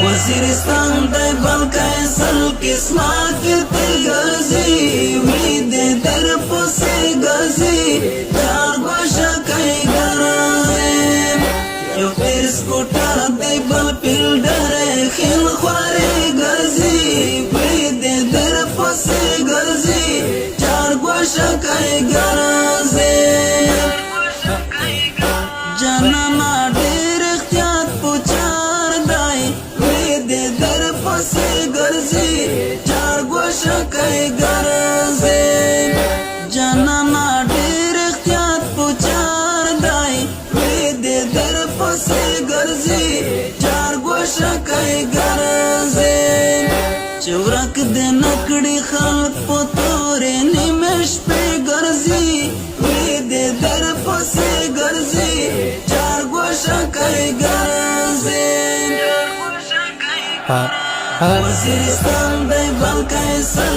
وزیرستان دی بلکی سل قسمه کې ګرځي وړي دې در پسې ګرځي چار ګوشه کوي ګرځي یو تیر سکوټر دی بل فیلډر خیل خوارې ګرځي وړي دې در پسې ګرځي چار ګوشه کوي ګرځي جانانا ډېر احتیاط پوچار دی وړي دې در پسې ګرځي چار ګوشه کوي ګرځي جانانا ډېر احتیاط پوچار دی وړي دې در پسې ګرځي چار ګوشه کوي ګرځي چې ورک دې نکړي خلک په تورې نیمه شپې ګرځي وړي دې در پسې ګرځي چار ګوشه کوي ګرځي وزیرستان دی بلکی سل